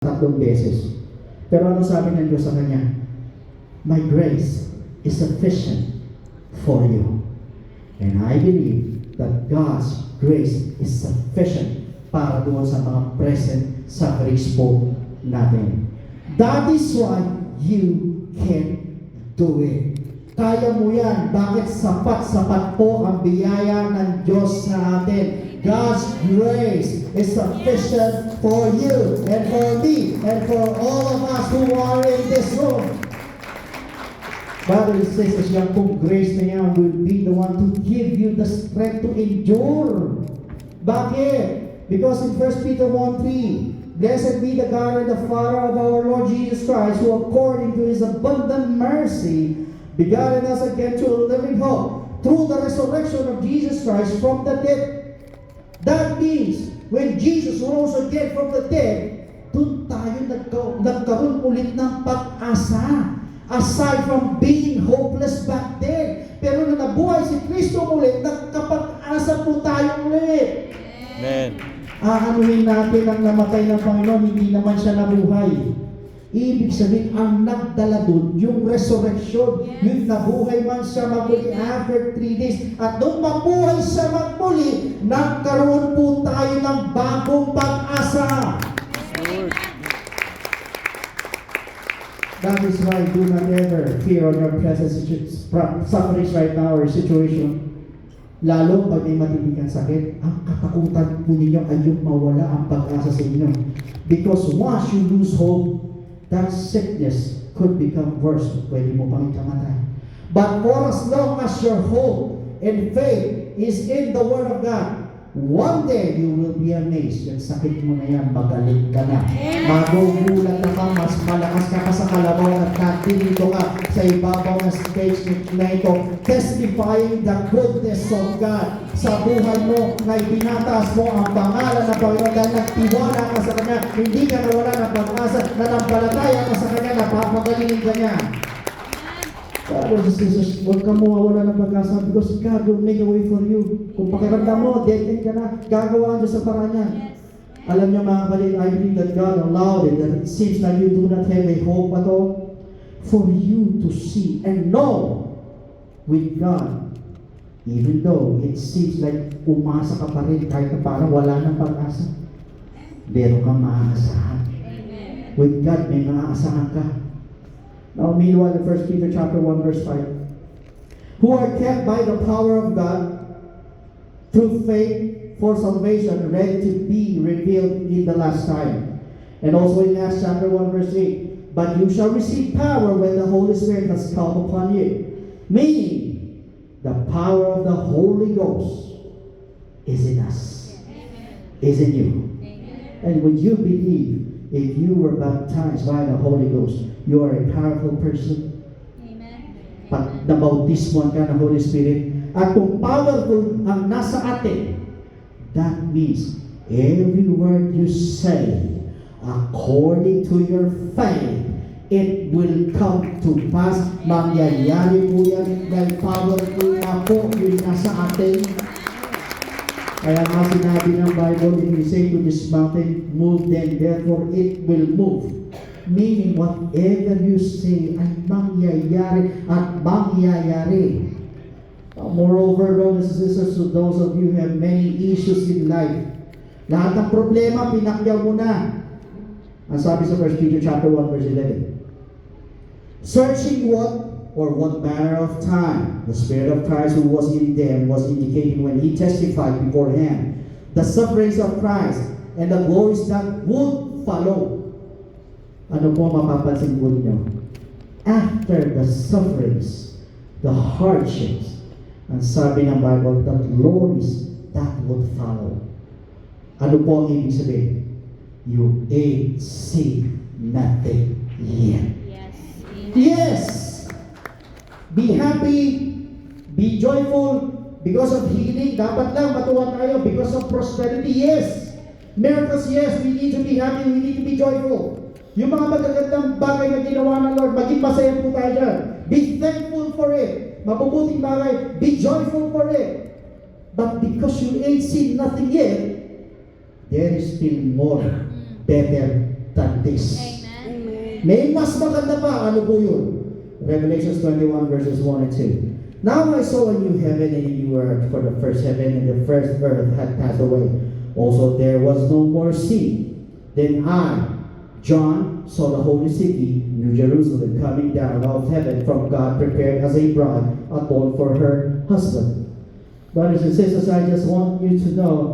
3 beses. Pero ano sabi ng Diyos sa kanya? My grace is sufficient for you. And I believe that God's grace is sufficient para doon sa mga present sufferings po natin. That is why you can do it. Kaya mo yan. Bakit sapat-sapat po ang biyaya ng Diyos sa atin? God's grace is sufficient for you and for me and for all of us who are in this room. Brothers and sisters, yung pong grace na yan will be the one to give you the strength to endure. Bakit? Because in 1 Peter 1:3, blessed be the God and the Father of our Lord Jesus Christ, who according to His abundant mercy begotten us again to a living hope through the resurrection of Jesus Christ from the dead. That means, when Jesus rose again from the dead, doon tayo nagkaroon ulit ng pag-asa. Aside from being hopeless back then. Pero nung nabuhay si Kristo ulit, nagkapag-asa po tayo ulit. Amen. Aanuhin natin ang namatay ng Panginoon, hindi naman siya nabuhay. Ibig sabihin, ang nagdala dun, yung resurrection, yung nabuhay man siya magmuli after 3 days. At nung mabuhay siya magmuli, nagkaroon po tayo ng bagong pag-asa. That is why do not ever fear on your present sufferings right now or situation. Lalo pag may matibig ang sakit, ang katakutan po ninyo ay yung mawala ang pag-asa sa inyo. Because once you lose hope, that sickness could become worse. Pwede mo pang ikamatay. But for as long as your hope and faith is in the Word of God, one day you will be amazed. Yung sakit mo na yan, magaling ka na. Magugulat na ka, mas malakas ka sa kalabaw at nandito ka sa ibabaw ng stage na ito, testifying the goodness of God sa buhay mo na ibinataas mo ang pangalan ng Panginoon dahil nagtiwala ka sa Kanya, hindi ka nawala ng pag-asa, nanampalataya ka sa Kanya, napapagaling ka niya. Brothers and sisters, huwag ka mawawala ng pag-asa because God will make a way for you. Kung pakiramdam mo, dead end ka na, gagawa Diyos sa paraan niya. Alam niyo mga kapatid, I believe that God allowed it, that it seems like you do not have a hope at all, for you to see and know with God, even though it seems like umasa ka pa rin kahit na parang wala ng pag-asa, meron kang maaasahan. With God, may maaasahan ka. Now, meanwhile, in 1 Peter chapter 1, verse 5, who are kept by the power of God through faith for salvation, ready to be revealed in the last time. And also in Acts chapter 1, verse 8, but you shall receive power when the Holy Spirit has come upon you. Meaning, the power of the Holy Ghost is in us, is in you. And when you believe, if you were baptized by the Holy Ghost, you are a powerful person. Amen. Pag nabautismoan ka ng Holy Spirit, at kung powerful ang nasa atin, that means every word you say, according to your faith, it will come to pass. Mangyayari po yan dahil powerful na po yung nasa atin. Kaya nga sinabi ng Bible, if you say to this mountain, move, then therefore it will move. Meaning, whatever you say ay mangyayari at mangyayari. Moreover, brothers and sisters, to those of you who have many issues in life, lahat ng problema, pinakyaw mo na. Ang sabi sa 1 Peter chapter 1, verse 11, searching what manner of time the Spirit of Christ who was in them was indicating when He testified beforehand the sufferings of Christ and the glories that would follow. Ano po mapapansin po ninyo? After the sufferings, the hardships, ang sabi ng Bible, the glories that would follow. Ano po ang ibig sabihin? You ain't seen nothing yet. Yes! Be happy, be joyful because of healing. Dapat lang matuwa tayo because of prosperity. Yes! Miracles, yes, we need to be happy, we need to be joyful. Yung mga magagandang bagay na ginawa ng Lord, maging masaya po tayo dyan. Be thankful for it. Mabubuting bagay, be joyful for it. But because you ain't seen nothing yet, there is still more better than this. Amen. May mas maganda pa. Ano po yun? Revelations 21 verses 1 and 2. Now I saw a new heaven and a new earth, for the first heaven and the first earth had passed away. Also there was no more sea. Then I, John, saw the holy city, New Jerusalem, coming down out of heaven from God, prepared as a bride adorned for her husband. Brothers and sisters, I just want you to know